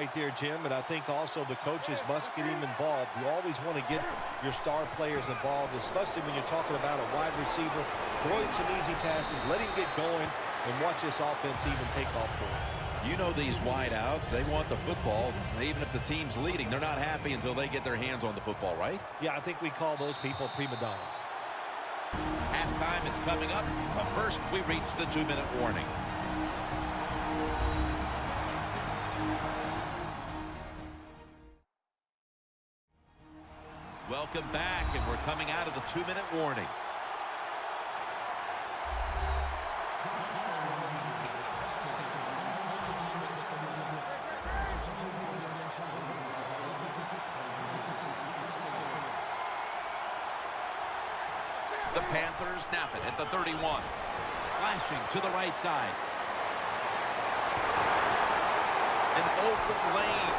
right there, Jim, and I think also the coaches must get him involved. You always want to get your star players involved, especially when you're talking about a wide receiver. Throw him some easy passes, let him get going, and watch this offense even take off for him. You know these wideouts, they want the football. Even if the team's leading, they're not happy until they get their hands on the football, right? Yeah, I think we call those people prima donnas. Halftime is coming up, but first we reach the 2-minute warning. Welcome back, and we're coming out of the 2-minute warning. The Panthers snap it at the 31. Slashing to the right side. An open lane.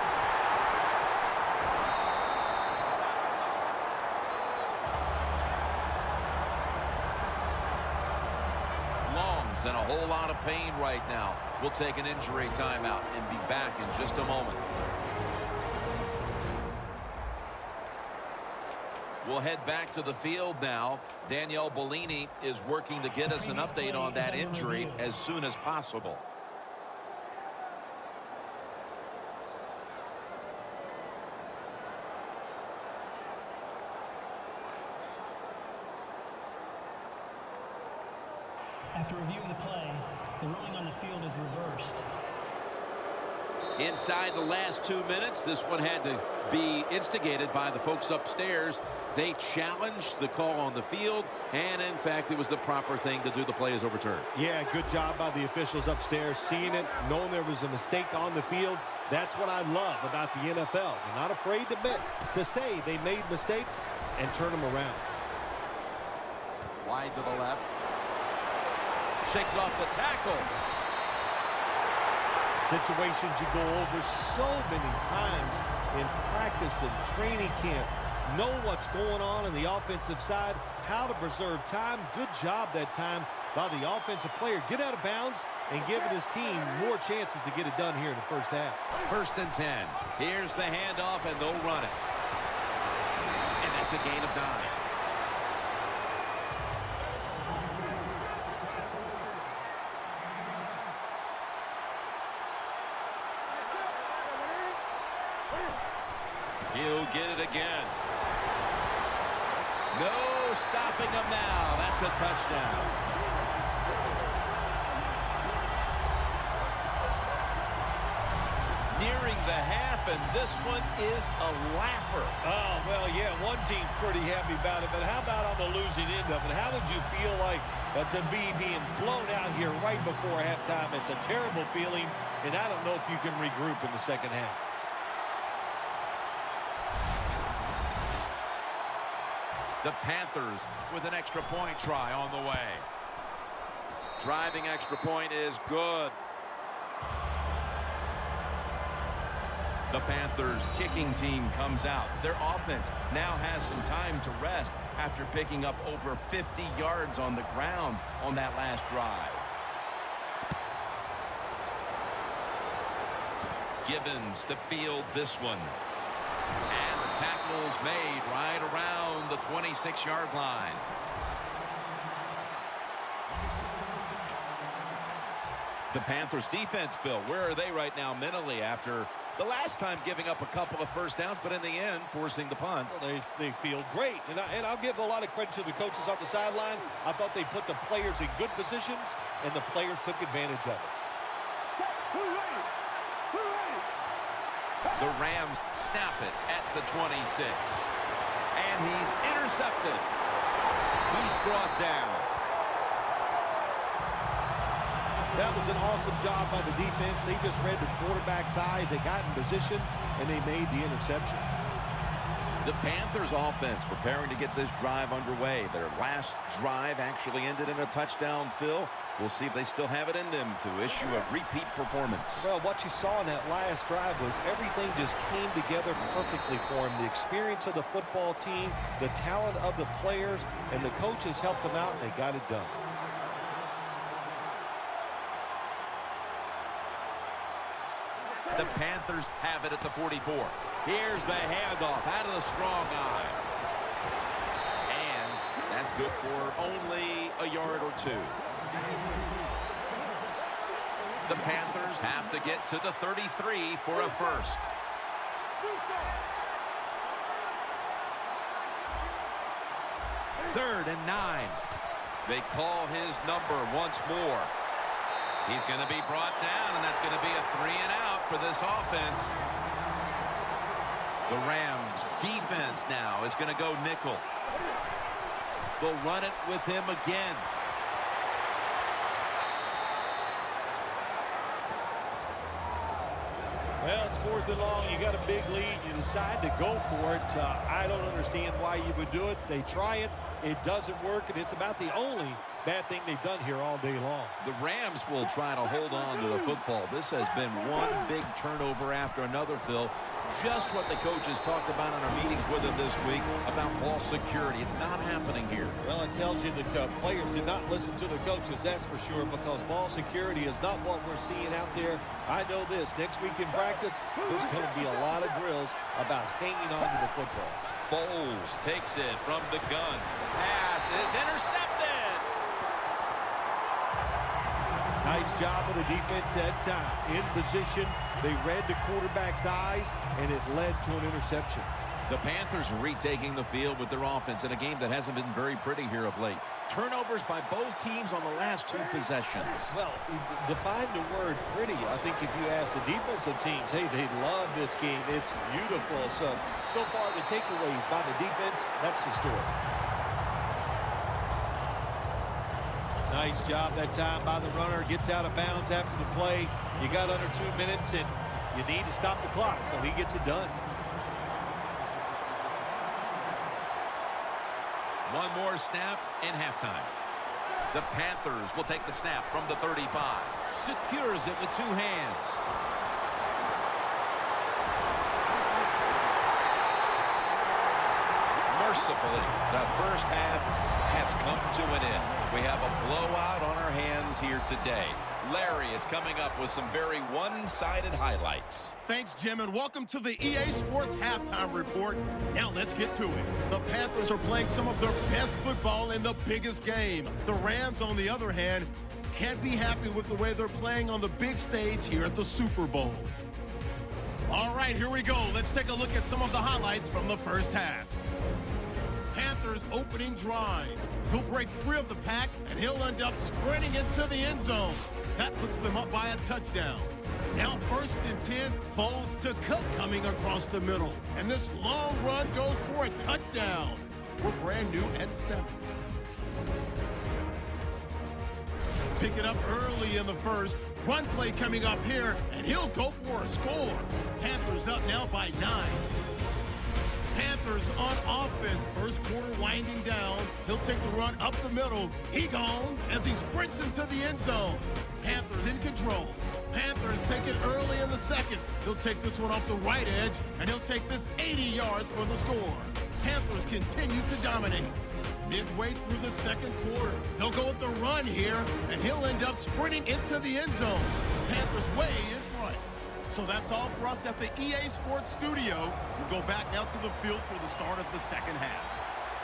Long's in a whole lot of pain right now. We'll take an injury timeout and be back in just a moment. We'll head back to the field now. Danielle Bellini is working to get us an update on that injury as soon as possible. After reviewing the play, the ruling on the field is reversed. Inside the last 2 minutes, this one had to be instigated by the folks upstairs. They challenged the call on the field, and in fact, it was the proper thing to do. The play is overturned. Yeah, good job by the officials upstairs, seeing it, knowing there was a mistake on the field. That's what I love about the NFL. They're not afraid to say they made mistakes and turn them around. Wide to the left. Shakes off the tackle. Situations you go over so many times in practice and training camp. Know what's going on the offensive side, how to preserve time. Good job that time by the offensive player. Get out of bounds and giving his team more chances to get it done here in the first half. 1st and 10. Here's the handoff, and they'll run it. And that's a gain of 9. He'll get it again. No stopping him now. That's a touchdown. Nearing the half, and this one is a laugher. Oh, well, yeah, one team's pretty happy about it, but how about on the losing end of it? How would you feel like to be being blown out here right before halftime? It's a terrible feeling, and I don't know if you can regroup in the second half. The Panthers with an extra point try on the way. Driving extra point is good. The Panthers kicking team comes out. Their offense now has some time to rest after picking up over 50 yards on the ground on that last drive. Gibbons to field this one. And the tackle's made right around the 26-yard line. The Panthers defense, Bill, where are they right now mentally after the last time giving up a couple of first downs, but in the end, forcing the punt? Well, they feel great, and I'll give a lot of credit to the coaches on the sideline. I thought they put the players in good positions, and the players took advantage of it. The Rams snap it at the 26. And he's intercepted. He's brought down. That was an awesome job by the defense. They just read the quarterback's eyes. They got in position, and they made the interception. The Panthers offense preparing to get this drive underway. Their last drive actually ended in a touchdown, Phil. We'll see if they still have it in them to issue a repeat performance. Well, what you saw in that last drive was everything just came together perfectly for them. The experience of the football team, the talent of the players, and the coaches helped them out, and they got it done. The Panthers Panthers have it at the 44. Here's the handoff out of the strong eye. And that's good for only a yard or two. The Panthers have to get to the 33 for a first. Third and 9. They call his number once more. He's going to be brought down, and that's going to be a 3 and out for this offense. The Rams defense now is going to go nickel. They'll run it with him again. Well, it's 4th and long. You got a big lead. You decide to go for it. I don't understand why you would do it. They try it. It doesn't work, and it's about the only bad thing they've done here all day long. The Rams will try to hold on to the football. This has been one big turnover after another, Phil. Just what the coaches talked about in our meetings with him this week about ball security. It's not happening here. Well, it tells you the players did not listen to the coaches, that's for sure, because ball security is not what we're seeing out there. I know this. Next week in practice, there's going to be a lot of drills about hanging on to the football. Foles takes it from the gun. Pass is intercepted. Nice job of the defense that time. In position, they read the quarterback's eyes, and it led to an interception. The Panthers retaking the field with their offense in a game that hasn't been very pretty here of late. Turnovers by both teams on the last 2 possessions. Well, define the word pretty. I think if you ask the defensive teams, hey, they love this game. It's beautiful. So far, the takeaways by the defense, that's the story. Nice job that time by the runner. Gets out of bounds after the play. You got under 2 minutes, and you need to stop the clock, so he gets it done. One more snap and halftime. The Panthers will take the snap from the 35. Secures it with 2 hands. Mercifully, the first half has come to an end. We have a blowout on our hands here today. Larry is coming up with some very one-sided highlights. Thanks, Jim, and welcome to the EA Sports Halftime Report. Now let's get to it. The Panthers are playing some of their best football in the biggest game. The Rams, on the other hand, can't be happy with the way they're playing on the big stage here at the Super Bowl. All right, here we go. Let's take a look at some of the highlights from the first half. Panthers opening drive. He'll break free of the pack, and he'll end up sprinting into the end zone. That puts them up by a touchdown. Now 1st and 10, Foles to Cook coming across the middle. And this long run goes for a touchdown. We're brand new at 7. Pick it up early in the first. Run play coming up here, and he'll go for a score. Panthers up now by 9. Panthers on offense. First quarter winding down. He'll take the run up the middle. He gone as he sprints into the end zone. Panthers in control. Panthers take it early in the second. He'll take this one off the right edge, and he'll take this 80 yards for the score. Panthers continue to dominate. Midway through the second quarter, they'll go with the run here, and he'll end up sprinting into the end zone. Panthers way in front. So that's all for us at the EA Sports Studio. We'll go back now to the field for the start of the second half.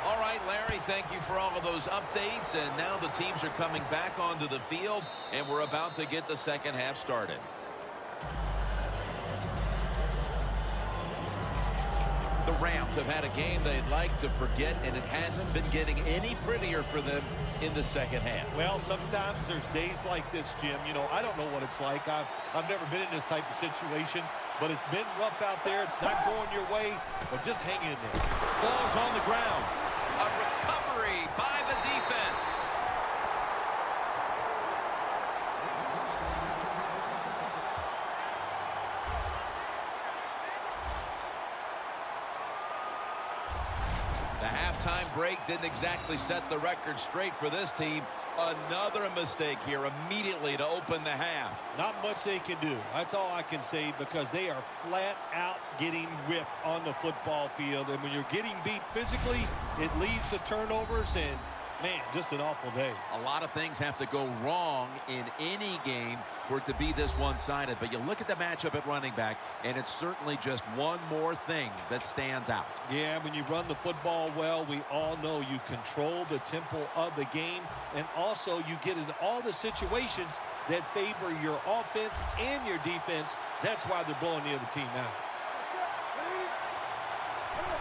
All right, Larry, thank you for all of those updates. And now the teams are coming back onto the field, and we're about to get the second half started. The Rams have had a game they'd like to forget, and it hasn't been getting any prettier for them in the second half. Well, sometimes there's days like this, Jim. You know, I don't know what it's like. I've never been in this type of situation, but it's been rough out there. It's not going your way, but just hang in there. Ball's on the ground. A recovery by the defense. The halftime break didn't exactly set the record straight for this team. Another mistake here immediately to open the half. Not much they can do. That's all I can say, because they are flat out getting whipped on the football field. And when you're getting beat physically, it leads to turnovers, and Man, just an awful day. A lot of things have to go wrong in any game for it to be this one-sided. But you look at the matchup at running back, and it's certainly just one more thing that stands out. Yeah, when you run the football well, we all know you control the tempo of the game, and also you get into all the situations that favor your offense and your defense. That's why they're blowing the other team out.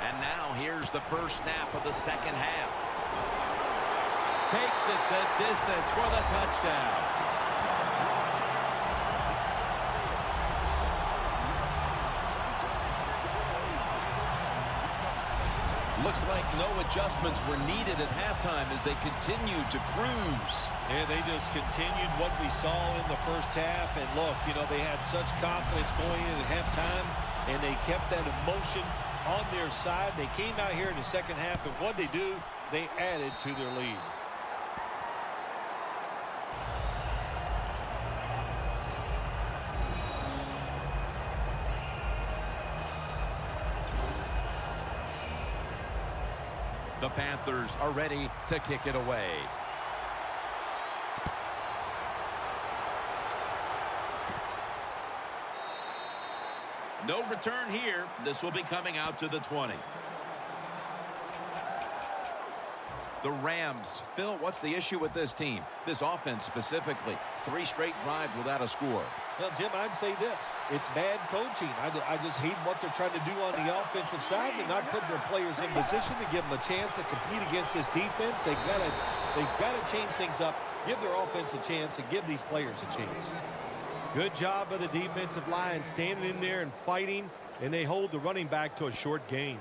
And now here's the first snap of the second half. Takes it the distance for the touchdown. Looks like no adjustments were needed at halftime as they continued to cruise. Yeah, they just continued what we saw in the first half. And look, you know, they had such confidence going in at halftime, and they kept that emotion on their side. They came out here in the second half, and what they do, they added to their lead. The Panthers are ready to kick it away. No return here. This will be coming out to the 20. The Rams. Phil, what's the issue with this team? This offense specifically. 3 straight drives without a score. Well, Jim, I'd say this. It's bad coaching. I just hate what they're trying to do on the offensive side. They're not putting their players in position to give them a chance to compete against this defense. They've got to change things up, give their offense a chance, and give these players a chance. Good job of the defensive line standing in there and fighting, and they hold the running back to a short gain.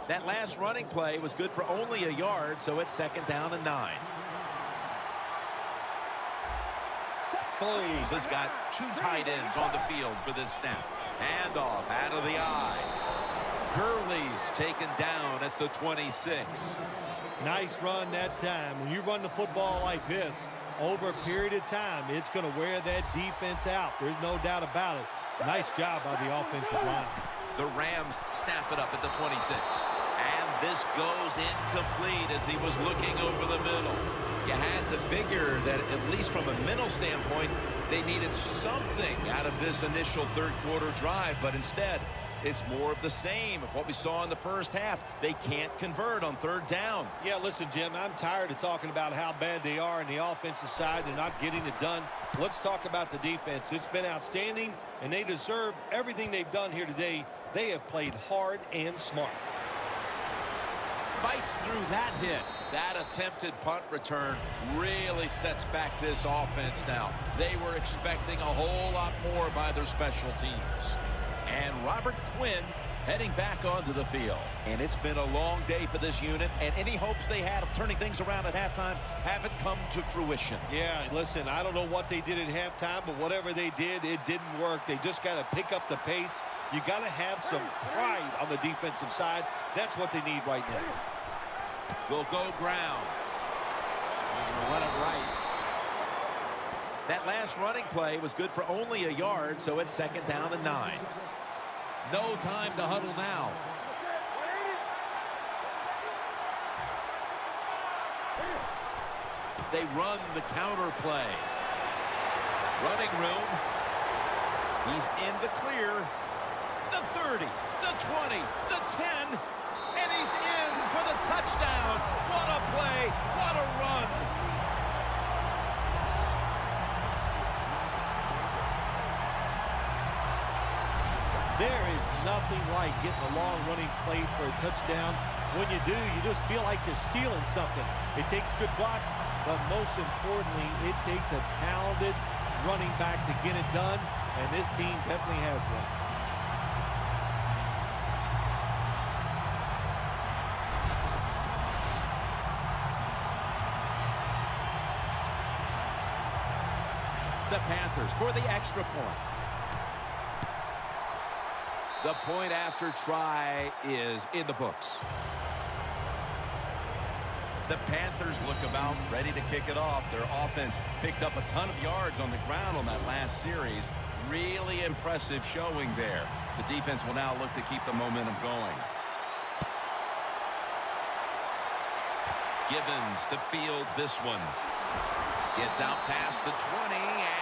That last running play was good for only a yard, so it's 2nd down and 9. Foles has got 2 tight ends on the field for this snap. Handoff out of the eye. Gurley's taken down at the 26. Nice run that time. When you run the football like this, over a period of time, it's going to wear that defense out. There's no doubt about it. Nice job by the offensive line. The Rams snap it up at the 26. And this goes incomplete as he was looking over the middle. You had to figure that, at least from a mental standpoint, they needed something out of this initial third-quarter drive, but instead, it's more of the same of what we saw in the first half. They can't convert on 3rd down. Yeah, listen, Jim, I'm tired of talking about how bad they are on the offensive side and not getting it done. Let's talk about the defense. It's been outstanding, and they deserve everything they've done here today. They have played hard and smart. Fights through that hit. That attempted punt return really sets back this offense now. They were expecting a whole lot more by their special teams. And Robert Quinn heading back onto the field. And it's been a long day for this unit, and any hopes they had of turning things around at halftime haven't come to fruition. Yeah, listen, I don't know what they did at halftime, but whatever they did, it didn't work. They just got to pick up the pace. You got to have some pride on the defensive side. That's what they need right now. Will go ground. They're going to run it right. That last running play was good for only a yard, so it's 2nd down and 9. No time to huddle now. They run the counter play. Running room. He's in the clear. The 30, the 20, the 10, and he's in for the touchdown. What a play, what a run. There is nothing like getting a long running play for a touchdown. When you do, you just feel like you're stealing something. It takes good blocks, but most importantly, it takes a talented running back to get it done, and this team definitely has one. The Panthers for the extra point. The point after try is in the books. The Panthers look about ready to kick it off. Their offense picked up a ton of yards on the ground on that last series. Really impressive showing there. The defense will now look to keep the momentum going. Givens to field this one. Gets out past the 20